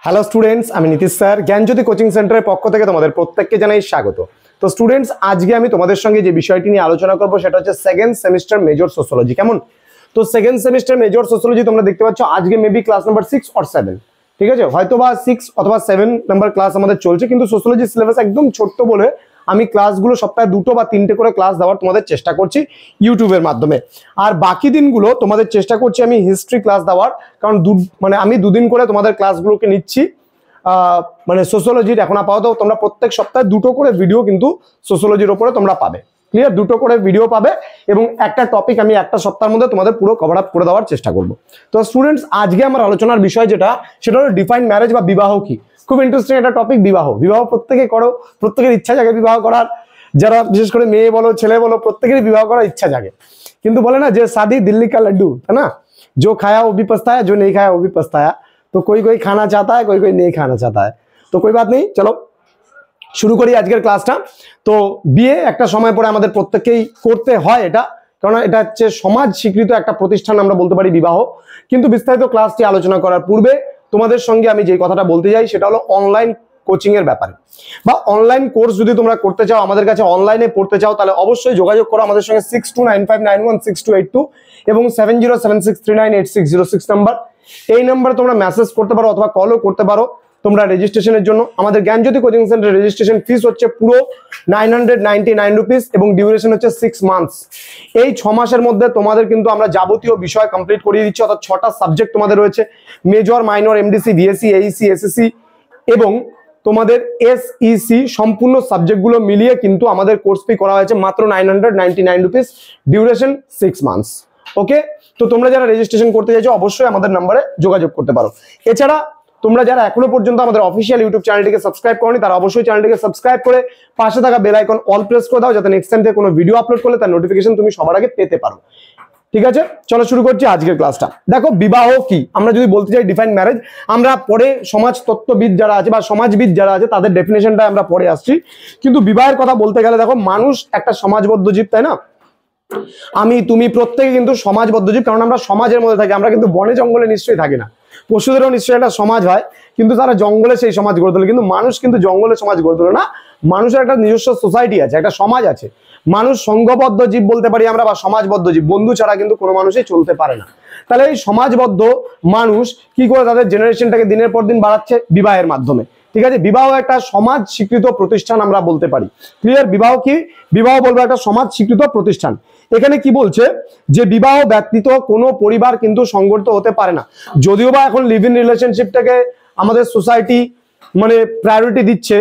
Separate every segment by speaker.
Speaker 1: Hello students, আমি Nitish sir জ্ঞানজ্যোতি coaching সেন্টারের পক্ষ থেকে তোমাদের প্রত্যেককে জানাই স্বাগত। তো স্টুডেন্টস, আজকে আমি তোমাদের সঙ্গে যে বিষয়টি নিয়ে আলোচনা করব সেটা হচ্ছে সেকেন্ড সেমিস্টার মেজর সোশ্যোলজি। কেমন? তো সেকেন্ড সেমিস্টার মেজর সোশ্যোলজি তোমরা দেখতে পাচ্ছ আজকে মেবি ক্লাস নাম্বার 6 অর 7, ঠিক আছে? হয়তো বা 6 অথবা 7 নাম্বার ক্লাস আমাদের চলছে, কিন্তু সোশ্যোলজি সিলেবাস একদম ছোট্ট বলে আমি ক্লাসগুলো সপ্তাহে 2 বা 3টে করে ক্লাস দেওয়ার তোমাদের চেষ্টা করছি ইউটিউবের মাধ্যমে। আর বাকি দিনগুলো তোমাদের চেষ্টা করছি আমি হিস্ট্রি ক্লাস দেওয়ার, কারণ আমি দুদিন করে তোমাদের ক্লাসগুলোকে নিচ্ছি। মানে সোশ্যোলজির এখন আপাতত তোমরা প্রত্যেক সপ্তাহে 2টো করে ভিডিও কিন্তু সোশ্যোলজির উপরে তোমরা পাবে। ক্লিয়ার? 2টো করে ভিডিও পাবে এবং একটা টপিক আমি একটা সপ্তাহের মধ্যে তোমাদের পুরো কভার আপ করে দেওয়ার চেষ্টা করব। তো স্টুডেন্টস, আজকে আমার আলোচনার বিষয় সেটা হলো ডিফাইন ম্যারেজ বা বিবাহ কি। খুব ইন্টারেস্টিং একটা টপিক। বিবাহ প্রত্যেকে করো, প্রত্যেকের ইচ্ছা জাগে বিবাহ করার। যারা বিশেষ করে মেয়ে বলো ছেলে বলো, প্রত্যেকেরই বিবাহ করার ইচ্ছা জাগে। কিন্তু বলে না যে শাদি দিল্লি কা লাড্ডু, তাই না? जो खाया वो भी पछताया, जो नहीं खाया वो भी पछताया। तो कोई कोई खाना चाहता है, कोई कोई नहीं खाना चाहता है। तो कोई बात नहीं, चलो শুরু করি আজকের ক্লাসটা। তো বিয়ে একটা সময় পরে আমাদের প্রত্যেককেই করতে হয় এটা, কারণ এটা হচ্ছে সমাজ স্বীকৃত একটা প্রতিষ্ঠান, আমরা বলতে পারি বিবাহ। কিন্তু বিস্তারিত ক্লাসটি আলোচনা করার পূর্বে তোমাদের সঙ্গে আমি যে কথাটা বলতে চাই সেটা হলো অনলাইন কোচিং এর ব্যাপারে বা অনলাইন কোর্স যদি তোমরা করতে চাও, আমাদের কাছে অনলাইনে পড়তে চাও, তাহলে অবশ্যই যোগাযোগ করো আমাদের সঙ্গে 6295916282 এবং 7076398606 নাম্বার। এই নাম্বারে তোমরা মেসেজ করতে পারো অথবা কলও করতে পারো তোমরা রেজিস্ট্রেশনের জন্য। আমাদের জ্ঞানজ্যোতি কোচিং সেন্টার রেজিস্ট্রেশন ফিস হচ্ছে পুরো 999 রুপিস এবং ডিউরেশন হচ্ছে 6 মান্থস। এই 6 মাসের মধ্যে তোমাদের কিন্তু আমরা যাবতীয় বিষয় কমপ্লিট করিয়ে দিচ্ছি, অর্থাৎ 6টা সাবজেক্ট তোমাদের রয়েছে, major, minor, MDC, BSc, Aisi, SSC এবং তোমাদের এসইসি, সম্পূর্ণ সাবজেক্টগুলো মিলিয়ে কিন্তু আমাদের কোর্স ফি করা হয়েছে মাত্র 999 রুপিস, ডিউরেশন 6 মান্থস। ওকে, তো তোমরা যারা রেজিস্ট্রেশন করতে চাইছো অবশ্যই আমাদের নাম্বারে যোগাযোগ করতে পারো। এছাড়া তোমরা যারা এখনো পর্যন্ত আমাদের অফিসিয়াল ইউটিউব চ্যানেলটিকে সাবস্ক্রাইব করনি, তারা অবশ্যই চ্যানেলটিকে সাবস্ক্রাইব করে পাশে থাকা বেল আইকন অল প্রেস করে দাও, যাতে নেক্সট টাইম থেকে কোনো ভিডিও আপলোড করলে তার নোটিফিকেশন তুমি সবার আগে পেতে পারো। ঠিক আছে, চলো শুরু করছি আজকের ক্লাসটা। দেখো, বিবাহ কি আমরা যদি বলতে চাই ডিফাইন ম্যারেজ, আমরা পরে সমাজ তত্ত্ববিদ যারা আছে বা সমাজবিদ যারা আছে তাদের ডেফিনেশনটা আমরা পরে আসছি। কিন্তু বিবাহের কথা বলতে গেলে দেখো, মানুষ একটা সমাজবদ্ধ জীব, তাই না? আমি তুমি প্রত্যেকে কিন্তু সমাজবদ্ধ জীব, কারণ আমরা সমাজের মধ্যে থাকি। আমরা কিন্তু বনে জঙ্গলে নিশ্চয়ই থাকি না। পশুদেরও নিশ্চয়ই একটা সমাজ হয়, কিন্তু তারা জঙ্গলে সেই সমাজ গড়ে তোলে। কিন্তু মানুষ কিন্তু জঙ্গলে সমাজ গড়ে তোলে না। মানুষের একটা নিজস্ব সোসাইটি আছে, একটা সমাজ আছে। মানুষ সংঘবদ্ধ জীব বলতে পারি আমরা, বা সমাজবদ্ধ জীব। বন্ধু ছাড়া কিন্তু কোনো মানুষই চলতে পারে না। তাহলে এই সমাজবদ্ধ মানুষ কি করে তাদের জেনারেশনটাকে দিনের পর দিন বাড়াচ্ছে? বিবাহের মাধ্যমে। ঠিক আছে, বিবাহ একটা সমাজ স্বীকৃত প্রতিষ্ঠান আমরা বলতে পারি। ক্লিয়ার? বিবাহ কি? বিবাহ বলবো একটা সমাজ স্বীকৃত প্রতিষ্ঠান। এখানে কি বলছে যে বিবাহ ব্যতীত কোনো পরিবার কিন্তু সংগঠিত হতে পারে না। যদিও বা এখন লিভ ইন রিলেশনশিপটাকে আমাদের সোসাইটি মানে প্রায়োরিটি দিচ্ছে,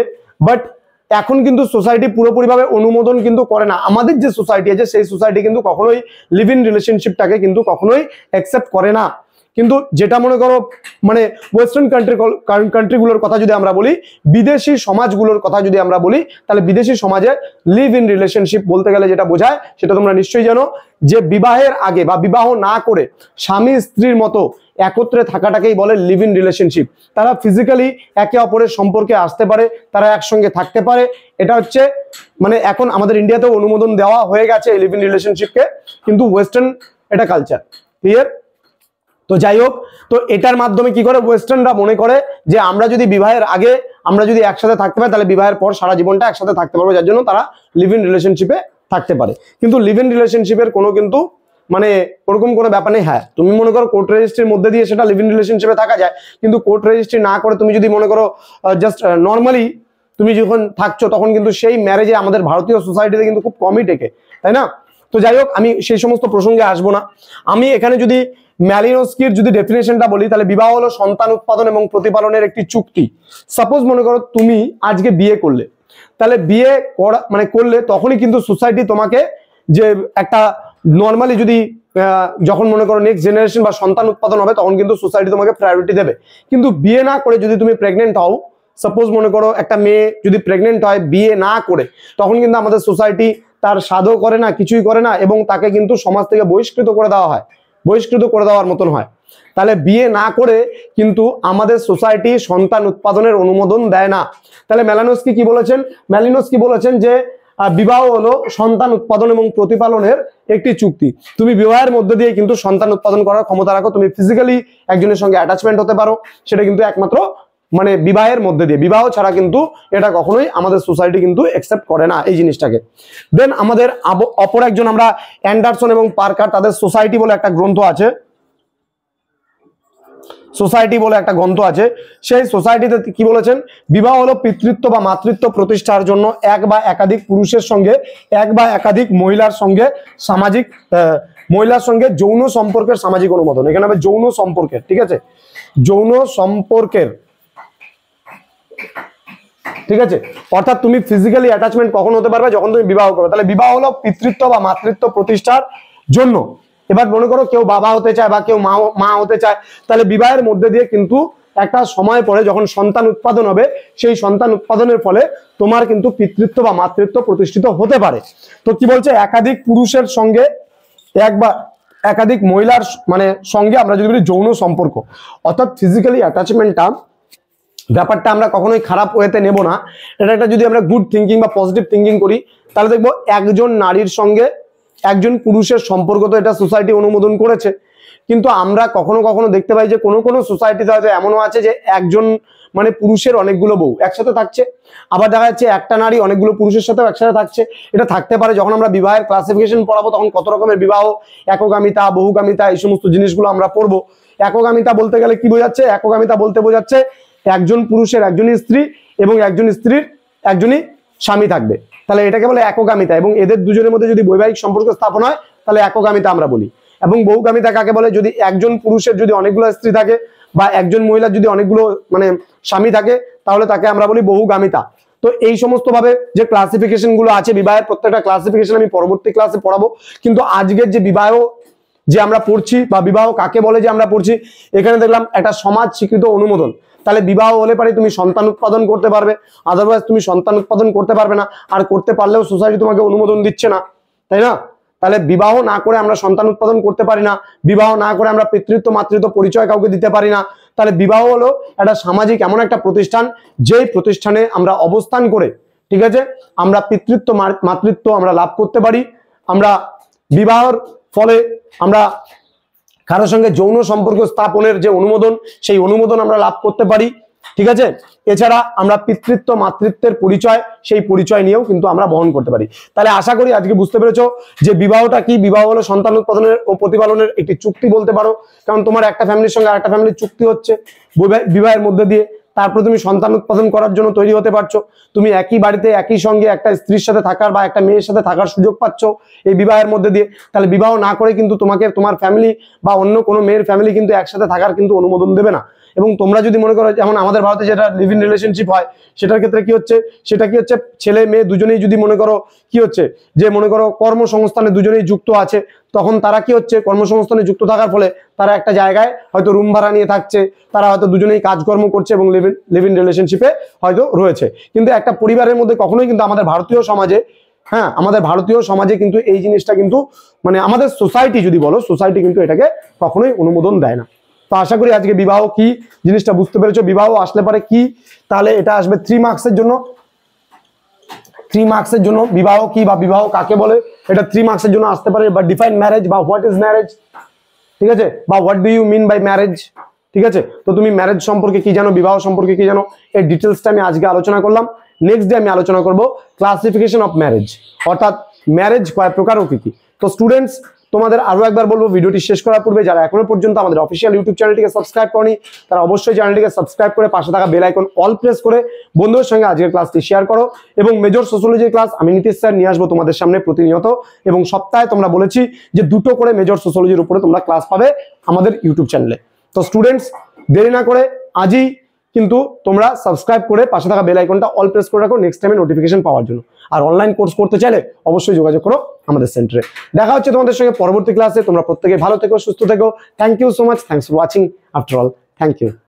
Speaker 1: বাট এখন কিন্তু সোসাইটি পুরোপুরিভাবে অনুমোদন কিন্তু করে না। আমাদের যে সোসাইটি আছে সেই সোসাইটি কিন্তু কখনোই লিভ ইন রিলেশনশিপটাকে কিন্তু কখনোই অ্যাকসেপ্ট করে না। কিন্তু যেটা মনে করো মানে ওয়েস্টার্ন কান্ট্রিগুলোর কথা যদি আমরা বলি, বিদেশি সমাজগুলোর কথা যদি আমরা বলি, তাহলে বিদেশি সমাজে লিভ ইন রিলেশনশিপ বলতে গেলে যেটা বোঝায় সেটা তোমরা নিশ্চয়ই জানো, যে বিবাহের আগে বা বিবাহ না করে স্বামী স্ত্রীর মতো একত্রে থাকাটাকেই বলে লিভ ইন রিলেশনশিপ। তারা ফিজিক্যালি একে অপরের সম্পর্কে আসতে পারে, তারা একসঙ্গে থাকতে পারে। এটা হচ্ছে মানে এখন আমাদের ইন্ডিয়াতেও অনুমোদন দেওয়া হয়ে গেছে এই লিভ ইন রিলেশনশিপকে, কিন্তু ওয়েস্টার্ন এটা কালচার। ক্লিয়ার? তো যাই হোক, তো এটার মাধ্যমে কি করে ওয়েস্টার্নরা মনে করে যে আমরা যদি বিবাহের আগে আমরা যদি একসাথে থাকতে পারি, তাহলে বিবাহের পর সারা জীবনটা একসাথে থাকতে পারবো, যার জন্য তারা লিভ ইন রিলেশনশিপে থাকতে পারে। কিন্তু লিভ ইন রিলেশনশিপের কোনো কিন্তু মানে ওরকম কোনো ব্যাপার নেই। হ্যাঁ, তুমি মনে করো কোর্ট রেজিস্ট্রির মধ্যে দিয়ে সেটা লিভ ইন রিলেশনশিপে থাকা যায়, কিন্তু কোর্ট রেজিস্ট্রি না করে তুমি যদি মনে করো জাস্ট নর্মালি তুমি যখন থাকছো, তখন কিন্তু সেই ম্যারেজে আমাদের ভারতীয় সোসাইটিতে কিন্তু খুব কমই টেকে, তাই না? তো যাই হোক, আমি সেই সমস্ত প্রসঙ্গে আসবো না। আমি এখানে যদি ম্যালিনোস্কির যদি ডেফিনেশনটা বলি, তাহলে বিবাহ হলো সন্তান উৎপাদন এবং প্রতিপালনের একটি চুক্তি। সাপোজ মনে করো তুমি আজকে বিয়ে করলে, তাহলে বিয়ে করা মানে করলে তখনই কিন্তু সোসাইটি তোমাকে যে একটা নর্মালি যদি যখন মনে করো নেক্সট জেনারেশন বা সন্তান উৎপাদন হবে, তখন কিন্তু সোসাইটি তোমাকে প্রায়োরিটি দেবে। কিন্তু বিয়ে না করে যদি তুমি প্রেগনেন্ট হও, সাপোজ মনে করো একটা মেয়ে যদি প্রেগনেন্ট হয় বিয়ে না করে, তখন কিন্তু আমাদের সোসাইটি তার সাধও করে না, কিছুই করে না, এবং তাকে কিন্তু সমাজ থেকে বহিষ্কৃত করে দেওয়া হয়, বহিষ্কৃত করে দেওয়ার মতন হয়। তাহলে বিয়ে না করে কিন্তু আমাদের সোসাইটি সন্তান উৎপাদনের অনুমোদন দেয় না। তাহলে ম্যালিনোস্কি কি বলেছেন যে বিবাহ হলো সন্তান উৎপাদন এবং প্রতিপালনের একটি চুক্তি। তুমি বিবাহের মধ্যে দিয়ে কিন্তু সন্তান উৎপাদন করার ক্ষমতা রাখো, তুমি ফিজিক্যালি একজনের সঙ্গে অ্যাটাচমেন্ট হতে পারো, সেটা কিন্তু একমাত্র মানে বিবাহের মধ্যে দিয়ে, বিবাহ ছাড়া কিন্তু এটা কখনোই আমাদের সোসাইটি কিন্তু অ্যাকসেপ্ট করে না এই জিনিসটাকে। দেন আমাদের অপর একজন আমরা অ্যান্ডারসন এবং পার্কার, তাদের সোসাইটি বলে একটা গ্রন্থ আছে, সোসাইটি বলে একটা গ্রন্থ আছে, সেই সোসাইটিতে কি বলেছেন, বিবাহ হলো পিতৃত্ব বা মাতৃত্ব প্রতিষ্ঠার জন্য এক বা একাধিক পুরুষের সঙ্গে এক বা একাধিক মহিলার সঙ্গে যৌন সম্পর্কের সামাজিক অনুমোদন। এখানে হবে যৌন সম্পর্কের, ঠিক আছে, যৌন সম্পর্কের, ঠিক আছে। অর্থাৎ তুমি ফিজিক্যালি অ্যাটাচমেন্ট কখন হতে পারবে, যখন তুমি বিবাহ করবে। তাহলে বিবাহ হলো পিতৃত্ব বা মাতৃত্ব প্রতিষ্ঠার জন্য। এবার মনে করো কেউ বাবা হতে চায় বা কেউ মা হতে চায়, তাহলে বিবাহের মধ্যে দিয়ে কিন্তু একটা সময় পরে যখন সন্তান উৎপাদন হবে, সেই সন্তান উৎপাদনের ফলে তোমার কিন্তু পিতৃত্ব বা মাতৃত্ব প্রতিষ্ঠিত হতে পারে। তো কি বলছে, একাধিক পুরুষের সঙ্গে এক বা একাধিক মহিলার মানে সঙ্গে আমরা যদি বলি যৌন সম্পর্ক, অর্থাৎ ফিজিক্যালি অ্যাটাচমেন্টটা ব্যাপারটা আমরা কখনোই খারাপ ওয়েতে নেব না। এটা একটা যদি আমরা গুড থিঙ্কিং বা পজিটিভ থিঙ্কিং করি, তাহলে দেখবো একজন নারীর সঙ্গে একজন পুরুষের সম্পর্ক তো এটা সোসাইটি অনুমোদন করেছে। কিন্তু আমরা কখনো কখনো দেখতে পাই যে কোনো কোনো সোসাইটিতে হয়তো এমনও আছে যে একজন মানে পুরুষের অনেকগুলো বউ একসাথে থাকছে, আবার দেখা যাচ্ছে একটা নারী অনেকগুলো পুরুষের সাথেও একসাথে থাকছে। এটা থাকতে পারে। যখন আমরা বিবাহের ক্লাসিফিকেশন পড়াবো তখন কত রকমের বিবাহ, একগামিতা, বহুগামিতা, এই সমস্ত জিনিসগুলো আমরা পড়বো। একগামিতা বলতে গেলে কি বোঝাচ্ছে, একগামিতা বলতে বোঝাচ্ছে একজন পুরুষের একজনই স্ত্রী এবং একজন স্ত্রীর একজনই স্বামী থাকবে, তাহলে এটাকে বলে একগামিতা। এবং এদের দুজনের মধ্যে যদি বৈবাহিক সম্পর্ক স্থাপন হয় তাহলে একগামিতা আমরা বলি। এবং বহুগামিতা কাকে বলে, যদি একজন পুরুষের যদি অনেকগুলো স্ত্রী থাকে বা একজন মহিলার যদি অনেকগুলো মানে স্বামী থাকে, তাহলে তাকে আমরা বলি বহুগামিতা। তো এই সমস্ত ভাবে যে ক্লাসিফিকেশন গুলো আছে বিবাহের, প্রত্যেকটা ক্লাসিফিকেশন আমি পরবর্তী ক্লাসে পড়াবো। কিন্তু আজকের যে বিবাহ যে আমরা পড়ছি বা বিবাহ কাকে বলে যে আমরা পড়ছি, এখানে দেখলাম একটা সমাজ স্বীকৃত অনুমোদন। তাহলে বিবাহ হলে পারে তুমি সন্তান উৎপাদন করতে পারবে, আদারওয়াইজ তুমি সন্তান উৎপাদন করতে পারবে না। আর করতে পারলেও সোসাইটি তোমাকে অনুমোদন দিচ্ছে না, তাই না? তাহলে বিবাহ না করে আমরা সন্তান উৎপাদন করতে পারি না, বিবাহ না করে আমরা পিতৃত্ব মাতৃত্ব পরিচয় কাউকে দিতে পারি না। তাহলে বিবাহ হলো একটা সামাজিক এমন একটা প্রতিষ্ঠান, যেই প্রতিষ্ঠানে আমরা অবস্থান করে, ঠিক আছে, আমরা পিতৃত্ব মাতৃত্ব আমরা লাভ করতে পারি। আমরা বিবাহের ফলে আমরা কারোর সঙ্গে যৌন সম্পর্ক স্থাপনের যে অনুমোদন, সেই অনুমোদন আমরা লাভ করতে পারি, ঠিক আছে। এছাড়া আমরা পিতৃত্ব মাতৃত্বের পরিচয়, সেই পরিচয় নিয়েও কিন্তু আমরা বহন করতে পারি। তাহলে আশা করি আজকে বুঝতে পেরেছো যে বিবাহটা কি। বিবাহ হলো সন্তান উৎপাদনের ও প্রতিপালনের একটি চুক্তি বলতে পারো, কারণ তোমার একটা ফ্যামিলির সঙ্গে আরেকটা ফ্যামিলির চুক্তি হচ্ছে বিবাহের মধ্যে দিয়ে। তারপরে তুমি সন্তান উৎপাদন করার জন্য তৈরি হতে পারছো। তুমি একই বাড়িতে একই সঙ্গে একটা স্ত্রীর সাথে থাকার বা একটা মেয়ের সাথে থাকার সুযোগ পাচ্ছ এই বিবাহের মধ্যে দিয়ে। তাহলে বিবাহ না করে কিন্তু তোমাকে তোমার ফ্যামিলি বা অন্য কোনো মেয়ের ফ্যামিলি কিন্তু একসাথে থাকার কিন্তু অনুমোদন দেবে না। এবং তোমরা যদি মনে করো, যেমন আমাদের ভারতে যেটা লিভ ইন রিলেশনশিপ হয়, সেটার ক্ষেত্রে কি হচ্ছে, সেটা কি হচ্ছে, ছেলে মেয়ে দুজনেই যদি মনে করো কি হচ্ছে, যে মনে করো কর্মসংস্থানে দুজনেই যুক্ত আছে, তখন তারা কি হচ্ছে, কর্মসংস্থানে যুক্ত থাকার ফলে তারা একটা জায়গায় হয়তো রুম ভাড়া নিয়ে থাকছে, তারা হয়তো দুজনেই কাজকর্ম করছে এবং লিভ ইন রিলেশনশিপে হয়তো রয়েছে। কিন্তু একটা পরিবারের মধ্যে কখনোই কিন্তু আমাদের ভারতীয় সমাজে, হ্যাঁ, আমাদের ভারতীয় সমাজে কিন্তু এই জিনিসটা কিন্তু মানে আমাদের সোসাইটি যদি বলো, সোসাইটি কিন্তু এটাকে কখনোই অনুমোদন দেয় না। তো আশা করি আজকে বিবাহ কি জিনিসটা বুঝতে পেরেছো। বিবাহ আসলে পারে কি, তাহলে এটা আসবে 3 মার্কসের জন্য। 3 মার্কসের জন্য বিবাহ কি বা বিবাহ কাকে বলে, এটা 3 মার্কসের জন্য আসতে পারে। বা ডিফাইন ম্যারেজ বা হোয়াট ইজ ম্যারেজ, ঠিক আছে, বা what do you mean by marriage, ঠিক আছে। তো তুমি ম্যারেজ সম্পর্কে কি জানো, বিবাহ সম্পর্কে কি জানো, এই ডিটেলসটা আমি আজকে আলোচনা করলাম। নেক্সট ডে আমি আলোচনা করব ক্লাসিফিকেশন অফ ম্যারেজ, অর্থাৎ ম্যারেজ কয় প্রকার ও কি কি। তো স্টুডেন্টস, তোমাদের আরো একবার বলবো, ভিডিওটি শেষ করার পূর্বে যারা এখনো পর্যন্ত আমাদের অফিসিয়াল ইউটিউব চ্যানেলটিকে সাবস্ক্রাইব করনি, তারা অবশ্যই চ্যানেলটিকে সাবস্ক্রাইব করে পাশে থাকা বেল আইকন অল প্রেস করে বন্ধুদের সঙ্গে আজকের ক্লাসটি শেয়ার করো। এবং মেজর সোশ্যোলজির ক্লাস আমি নীতিশ স্যার নিয়ে আসবো তোমাদের সামনে প্রতিনিয়ত, এবং সপ্তাহে তোমরা বলেছি যে 2টো করে মেজর সোশ্যোলজির উপরে তোমরা ক্লাস পাবে আমাদের ইউটিউব চ্যানেলে। তো স্টুডেন্টস, দেরি না করে আজই কিন্তু তোমরা সাবস্ক্রাইব করে পাশে থাকা বেল আইকনটা অল প্রেস করে রাখো নেক্সট টাইমে নোটিফিকেশন পাওয়ার জন্য। আর অনলাইন কোর্স করতে চাইলে অবশ্যই যোগাযোগ করো আমাদের সেন্টারে। দেখা হচ্ছে তোমাদের সঙ্গে পরবর্তী ক্লাসে। তোমরা প্রত্যেকে ভালো থেকো, সুস্থ থেকো। Thank you so much, thanks for watching after all, thank you.